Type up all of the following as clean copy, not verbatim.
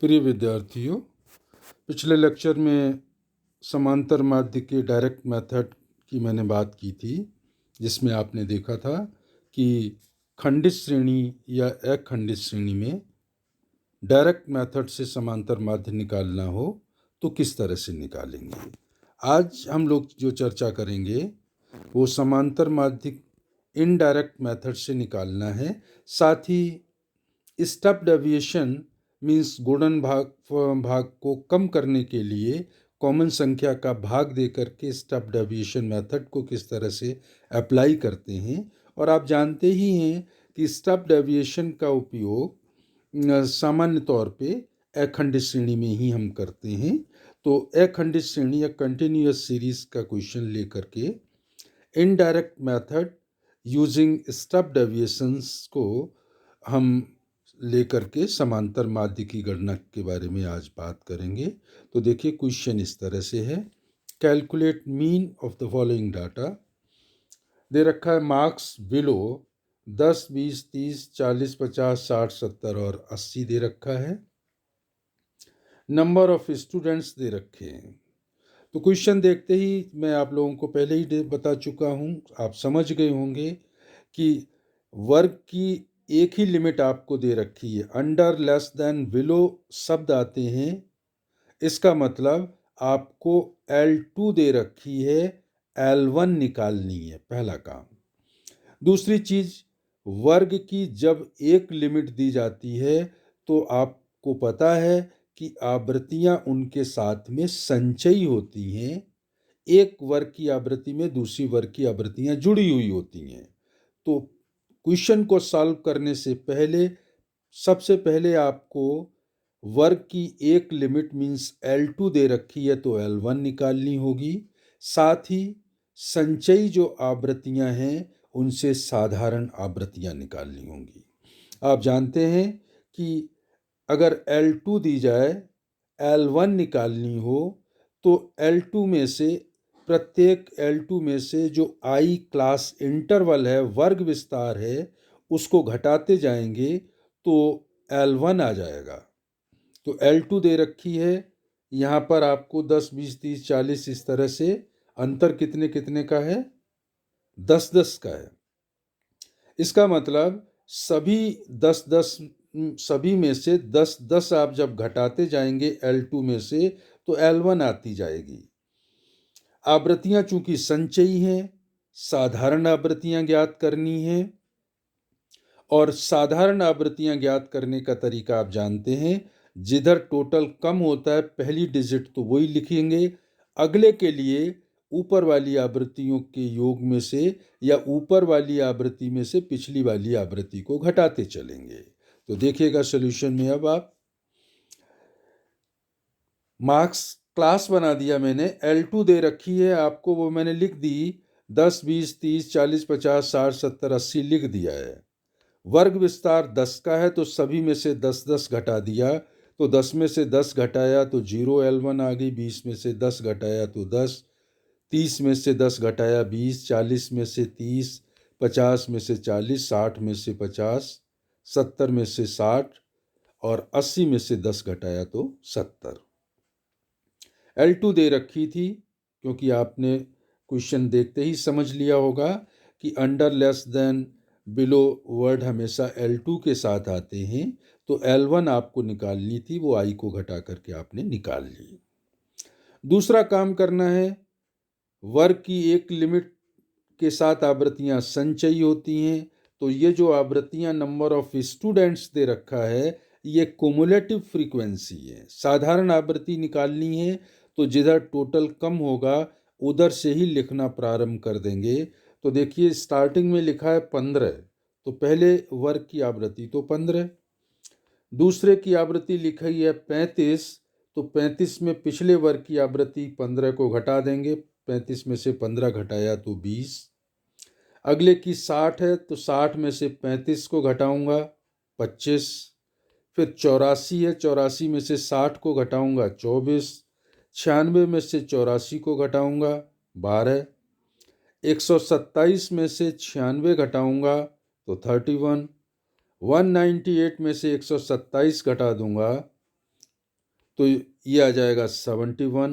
प्रिय विद्यार्थियों, पिछले लेक्चर में समांतर माध्य के डायरेक्ट मेथड की मैंने बात की थी, जिसमें आपने देखा था कि खंडित श्रेणी या अखंडित श्रेणी में डायरेक्ट मेथड से समांतर माध्य निकालना हो तो किस तरह से निकालेंगे। आज हम लोग जो चर्चा करेंगे वो समांतर माध्य इनडायरेक्ट मेथड से निकालना है। साथ ही स्टेप डेविएशन मीन्स गुणन भाग को कम करने के लिए कॉमन संख्या का भाग देकर के स्टेप डेविएशन मेथड को किस तरह से अप्लाई करते हैं। और आप जानते ही हैं कि स्टेप डेविएशन का उपयोग सामान्य तौर पे अखंडित श्रेणी में ही हम करते हैं। तो अखंडित श्रेणी या कंटिन्यूअस सीरीज का क्वेश्चन लेकर के indirect method using step deviations को हम लेकर के समांतर माध्य की गणना के बारे में आज बात करेंगे। तो देखिए, क्वेश्चन इस तरह से है, calculate mean of the following data. दे रखा है मार्क्स बिलो 10, 20, 30, 40, 50, 60, 70 और 80 दे रखा है। नंबर ऑफ स्टूडेंट्स दे रखे हैं। तो क्वेश्चन देखते ही मैं आप लोगों को पहले ही बता चुका हूँ, आप समझ गए होंगे कि वर्ग की एक ही लिमिट आपको दे रखी है। अंडर, लेस देन, बिलो शब्द आते हैं। इसका मतलब आपको L2 दे रखी है, L1 निकालनी है, पहला काम। दूसरी चीज, वर्ग की जब एक लिमिट दी जाती है तो आपको पता है कि आवृत्तियां उनके साथ में संचयी होती हैं। एक वर्ग की आवृत्ति में दूसरी वर्ग की आवृत्तियां जुड़ी हुई होती हैं। तो क्वेश्चन को सॉल्व करने से पहले सबसे पहले आपको वर्ग की एक लिमिट मीन्स L2 दे रखी है तो L1 निकालनी होगी। साथ ही संचयी जो आवृत्तियां हैं उनसे साधारण आवृत्तियां निकालनी होंगी। आप जानते हैं कि अगर L2 दी जाए, L1 निकालनी हो तो L2 में से प्रत्येक L2 में से जो I क्लास इंटरवल है, वर्ग विस्तार है, उसको घटाते जाएंगे तो L1 आ जाएगा। तो L2 दे रखी है, यहाँ पर आपको 10, 20, 30, 40 इस तरह से अंतर कितने कितने का है, 10, 10 का है। इसका मतलब सभी में से 10, 10 आप जब घटाते जाएंगे L2 में से तो L1 आती जाएगी। आवृत्तियां चूंकि संचयी हैं, साधारण आवृत्तियां ज्ञात करनी है। और साधारण आवृत्तियां ज्ञात करने का तरीका आप जानते हैं, जिधर टोटल कम होता है पहली डिजिट तो वही लिखेंगे, अगले के लिए ऊपर वाली आवृत्तियों के योग में से या ऊपर वाली आवृत्ति में से पिछली वाली आवृत्ति को घटाते चलेंगे। तो देखिएगा सॉल्यूशन में, अब आप मार्क्स क्लास बना दिया मैंने, L2 दे रखी है आपको, वो मैंने लिख दी, 10, 20, 30, 40, 50, 60, 70, 80 लिख दिया है। वर्ग विस्तार 10 का है तो सभी में से 10, 10 घटा दिया, तो 10 में से 10 घटाया तो 0 L1 आ गई, 20 में से 10 घटाया तो 10, 30 में से 10 घटाया 20, 40 में से 30, 50 में से 40, 60 में से 50, 70 में से 60 और 80 में से 10 घटाया तो 70। L2 दे रखी थी, क्योंकि आपने क्वेश्चन देखते ही समझ लिया होगा कि under, less than, below word हमेशा L2 के साथ आते हैं। तो L1 आपको निकालनी थी, वो I को घटा करके आपने निकाल ली। दूसरा काम करना है, वर्ग की एक लिमिट के साथ आवृत्तियां संचयी होती हैं। तो ये जो आवृत्तियां नंबर ऑफ स्टूडेंट्स दे रखा है, ये क्युमुलेटिव फ्रीक्वेंसी है। साधारण आवृत्ति निकालनी है तो जिधर टोटल कम होगा उधर से ही लिखना प्रारंभ कर देंगे। तो देखिए, स्टार्टिंग में लिखा है 15, तो पहले वर्ग की आवृत्ति तो 15, दूसरे की आवृत्ति लिखी है 35, तो 35 में पिछले वर्ग की आवृत्ति 15 को घटा देंगे, 35 में से 15 घटाया तो 20। अगले की 60 है तो 60 में से 35 को घटाऊंगा 25। फिर 84 है, 84 में से 60 को घटाऊंगा 24। 96 में से 84 को घटाऊंगा 12। 127 में से 96 घटाऊंगा तो 31। 198 में से 127 घटा दूंगा तो ये आ जाएगा 71,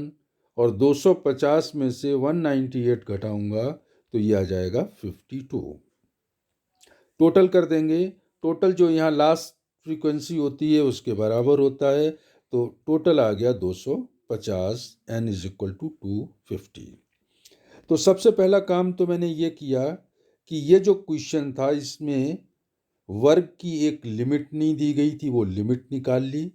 और 250 में से 198 घटाऊंगा तो ये आ जाएगा 52। टोटल कर देंगे, टोटल जो यहाँ लास्ट फ्रीक्वेंसी होती है उसके बराबर होता है, तो टोटल आ गया 250, n इज इक्वल टू 250। तो सबसे पहला काम तो मैंने ये किया कि ये जो क्वेश्चन था इसमें वर्ग की एक लिमिट नहीं दी गई थी, वो लिमिट निकाल ली।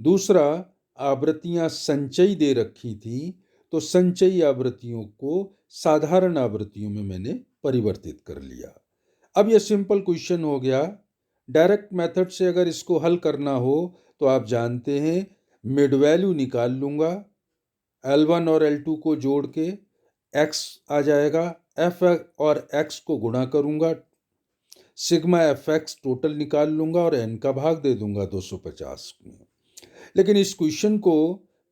दूसरा, आवृत्तियां संचयी दे रखी थी, तो संचयी आवृत्तियों को साधारण आवृत्तियों में मैंने परिवर्तित कर लिया। अब ये सिंपल क्वेश्चन हो गया। डायरेक्ट मेथड से अगर इसको हल करना हो तो आप जानते हैं मिड वैल्यू निकाल लूँगा, L1 और L2 को जोड़ के x आ जाएगा, f और x को गुणा करूँगा, सिग्मा fx टोटल निकाल लूँगा और n का भाग दे दूँगा 250 में। लेकिन इस क्वेश्चन को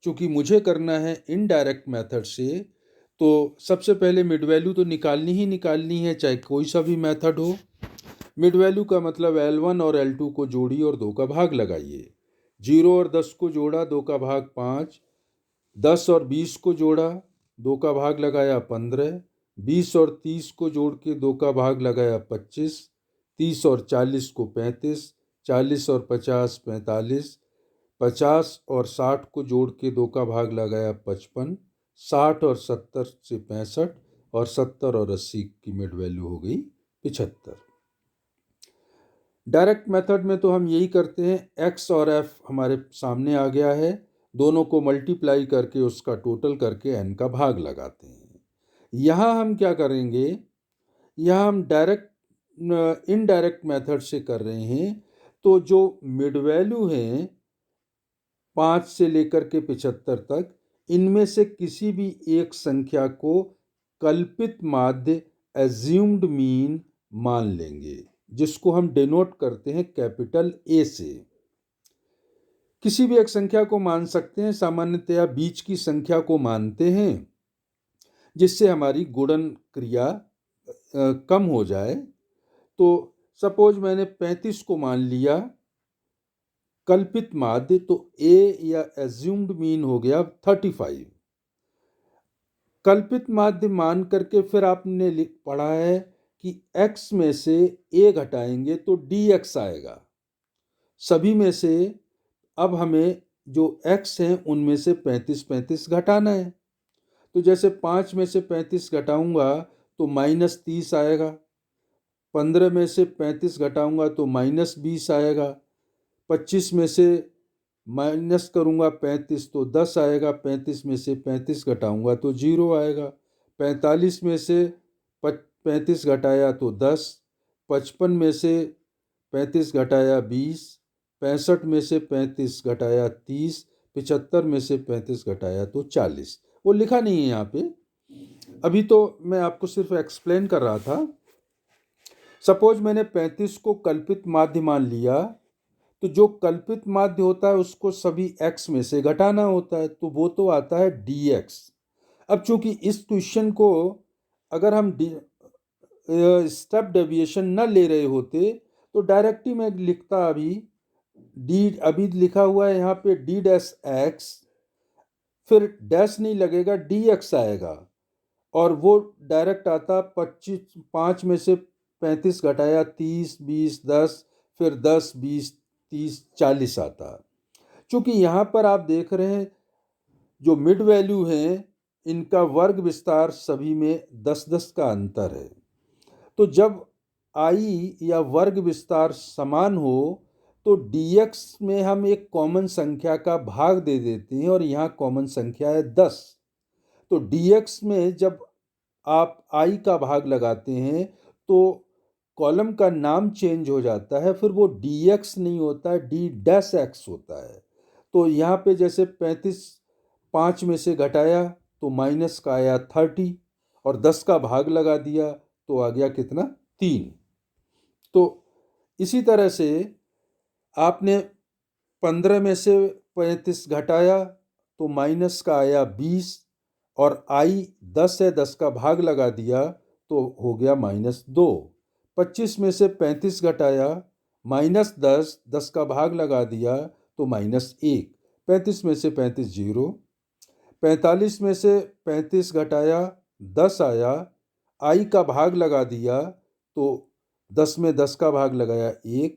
चूँकि मुझे करना है इनडायरेक्ट मेथड से, तो सबसे पहले मिड वैल्यू तो निकालनी ही निकालनी है, चाहे कोई सा भी मेथड हो। मिड वैल्यू का मतलब L1 और L2 को जोड़ी और 2 का भाग लगाइए। 0 और 10 को जोड़ा, 2 का भाग 5, 10 और 20 को जोड़ा, 2 का भाग लगाया 15, 20 और 30 को जोड़ के 2 का भाग लगाया 25, 30 और 40 को 35, 40 और 50 45, 50 और 60 को जोड़ के 2 का भाग लगाया 55, 60 और 70 से 65, और 70 और 80 की मिड वैल्यू हो गई 75। डायरेक्ट मेथड में तो हम यही करते हैं, x और f हमारे सामने आ गया है, दोनों को मल्टीप्लाई करके उसका टोटल करके n का भाग लगाते हैं। यहाँ हम क्या करेंगे, यहाँ हम डायरेक्ट इनडायरेक्ट मेथड से कर रहे हैं, तो जो मिड वैल्यू है 5 से लेकर के 75 तक, इनमें से किसी भी एक संख्या को कल्पित माध्य एज्यूम्ड मीन मान लेंगे, जिसको हम डिनोट करते हैं कैपिटल A से। किसी भी एक संख्या को मान सकते हैं, सामान्यतया बीच की संख्या को मानते हैं, जिससे हमारी गुणन क्रिया कम हो जाए। तो सपोज मैंने 35 को मान लिया कल्पित माध्य, तो A या एज्यूम्ड मीन हो गया 35। कल्पित माध्य मान करके फिर आपने पढ़ा है कि x में से a घटाएंगे तो dx आएगा। सभी में से अब हमें जो x हैं उनमें से 35 घटाना है, तो जैसे 5 में से 35 घटाऊंगा तो -30 आएगा, 15 में से 35 घटाऊंगा तो -20 आएगा, 25 में से माइनस करूंगा 35 तो 10 आएगा, 35 में से 35 घटाऊंगा तो 0 आएगा, 45 में से 35 घटाया तो 10, 55 में से 35 घटाया 20, 65 में से 35 घटाया 30, 75 में से 35 घटाया तो 40। वो लिखा नहीं है यहाँ पे, अभी तो मैं आपको सिर्फ एक्सप्लेन कर रहा था। सपोज मैंने 35 को कल्पित माध्य मान लिया, तो जो कल्पित माध्य होता है उसको सभी x में से घटाना होता है, तो वो तो आता है dx। अब चूंकि इस क्वेश्चन को अगर हम स्टेप डेविएशन न ले रहे होते तो डायरेक्ट ही मैं लिखता, अभी लिखा हुआ है यहाँ पे d'(x), फिर डैश नहीं लगेगा, dx आएगा, और वो डायरेक्ट आता 5 में से 35 घटाया 30, 20, 10, फिर 10, 20, 30, 40 आता। चूंकि यहाँ पर आप देख रहे हैं जो मिड वैल्यू हैं इनका वर्ग विस्तार सभी में 10-10 का अंतर है, तो जब i या वर्ग विस्तार समान हो तो dx में हम एक कॉमन संख्या का भाग दे देते हैं, और यहाँ कॉमन संख्या है 10, तो dx में जब आप i का भाग लगाते हैं तो कॉलम का नाम चेंज हो जाता है, फिर वो dx नहीं होता है, d'(x) होता है। तो यहाँ पे जैसे 35 5 में से घटाया तो माइनस का आया 30, और 10 का भाग लगा दिया तो आ गया कितना, 3। तो इसी तरह से आपने 15 में से 35 घटाया तो माइनस का आया 20, और i 10 है, 10 का भाग लगा दिया तो हो गया -2। 25 में से 35 घटाया -10, 10 का भाग लगा दिया तो -1। 35 में से 35 जीरो, 45 में से 35 घटाया 10 आया, आई का भाग लगा दिया तो 10 में 10 का भाग लगाया 1,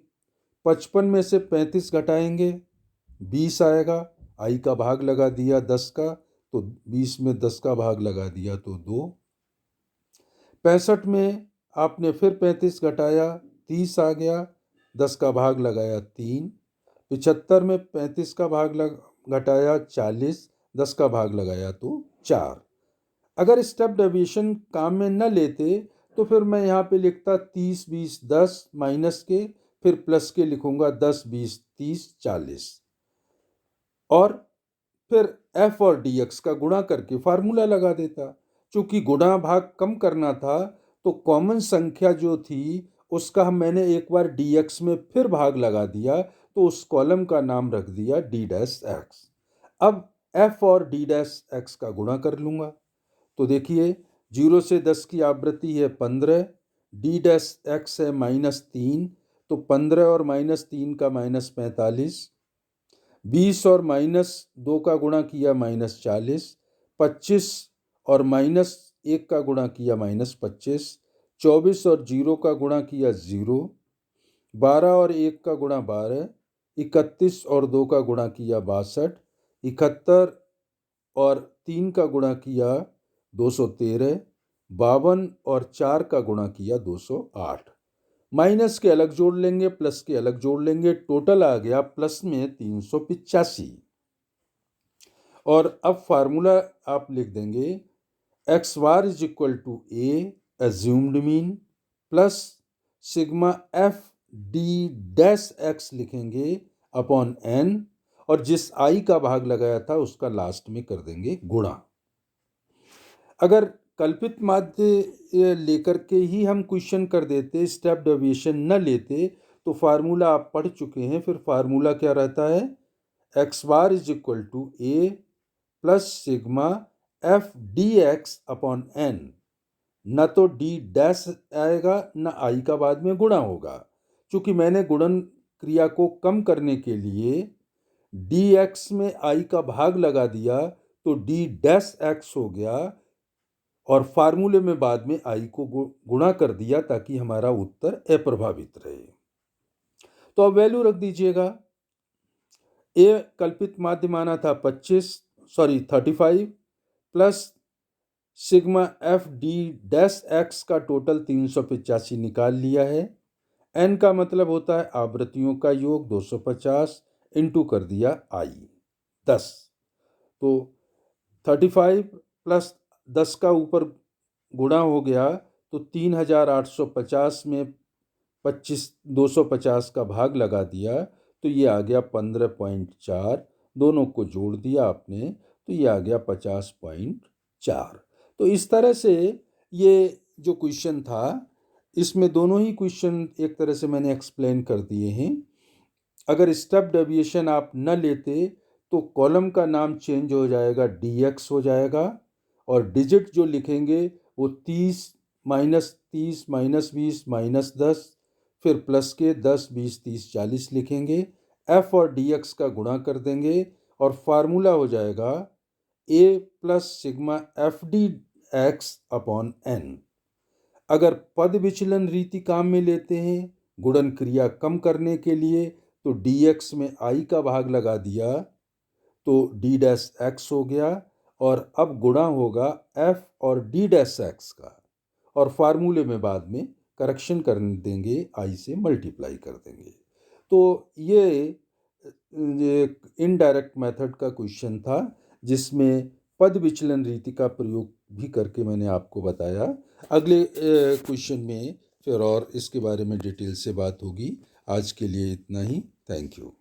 55 में से 35 घटाएंगे 20 आएगा, आई का भाग लगा दिया 10 का तो 20 में 10 का भाग लगा दिया तो 2, 65 में आपने फिर 35 घटाया 30 आ गया, 10 का भाग लगाया 3, 75 में 35 का भाग घटाया 40, 10 का भाग लगाया तो 4। अगर स्टेप डेविएशन काम में न लेते तो फिर मैं यहाँ पे लिखता 30 20 10 माइनस के फिर प्लस के लिखूंगा 10 20 30 40 और फिर f और dx का गुणा करके फार्मूला लगा देता। चूंकि गुणा भाग कम करना था तो कॉमन संख्या जो थी उसका मैंने एक बार dx में फिर भाग लगा दिया तो उस कॉलम का नाम रख दिया d डैश x। अब f और d डैश x का गुणा कर लूंगा तो देखिए 0 से 10 की आवृत्ति है 15, d डैश x है -3 तो 15 और -3 का -45, 20 और -2 का गुणा किया -40, 25 और -1 का गुणा किया -25, 24 और 0 का गुणा किया 0, 12 और 1 का गुणा 12, 31 और 2 का गुणा किया 62, 71 और 3 का गुणा किया 213, 52 और 4 का गुणा किया 208। माइनस के अलग जोड़ लेंगे, प्लस के अलग जोड़ लेंगे, टोटल आ गया प्लस में 385। और अब फार्मूला आप लिख देंगे X bar is equal to A assumed mean plus sigma F D dash X लिखेंगे अपॉन एन और जिस आई का भाग लगाया था उसका लास्ट में कर देंगे गुणा। अगर कल्पित माध्य लेकर के ही हम क्वेश्चन कर देते, स्टेप डेविएशन न लेते तो फार्मूला आप पढ़ चुके हैं। फिर फार्मूला क्या रहता है, X bar is equal to A plus sigma F D X upon N. न तो डी डैश आएगा न आई का बाद में गुणा होगा। चूंकि मैंने गुणन क्रिया को कम करने के लिए डी एक्स में आई का भाग लगा दिया तो डी डैश एक्स हो गया और फार्मूले में बाद में आई को गुणा कर दिया ताकि हमारा उत्तर अप्रभावित रहे। तो अब वैल्यू रख दीजिएगा। ए कल्पित माध्य माना था 35 plus sigma F D dash x का टोटल 385 निकाल लिया है। एन का मतलब होता है आवृत्तियों का योग 250 इंटू कर दिया आई 10। तो 35 प्लस 10 का ऊपर गुणा हो गया तो 3850 में 250 का भाग लगा दिया तो ये आ गया 15.4। दोनों को जोड़ दिया आपने तो ये आ गया 50.4। तो इस तरह से ये जो क्वेश्चन था इसमें दोनों ही क्वेश्चन एक तरह से मैंने एक्सप्लेन कर दिए हैं। अगर स्टेप डेविएशन आप न लेते तो कॉलम का नाम चेंज हो जाएगा, dx हो जाएगा और डिजिट जो लिखेंगे वो 30 -30 -20 -10 फिर प्लस के 10 20 30 40 लिखेंगे। f और dx का गुणा कर देंगे और फार्मूला हो जाएगा a plus sigma F D X upon N. अगर पद विचलन रीति काम में लेते हैं गुणन क्रिया कम करने के लिए तो dx में i का भाग लगा दिया तो d डैश x हो गया और अब गुणा होगा f और d डैश x का और फार्मूले में बाद में करेक्शन कर देंगे, i से मल्टीप्लाई कर देंगे। तो ये इनडायरेक्ट मेथड का क्वेश्चन था जिसमें पद विचलन रीति का प्रयोग भी करके मैंने आपको बताया। अगले क्वेश्चन में फिर और इसके बारे में डिटेल से बात होगी। आज के लिए इतना ही। Thank you.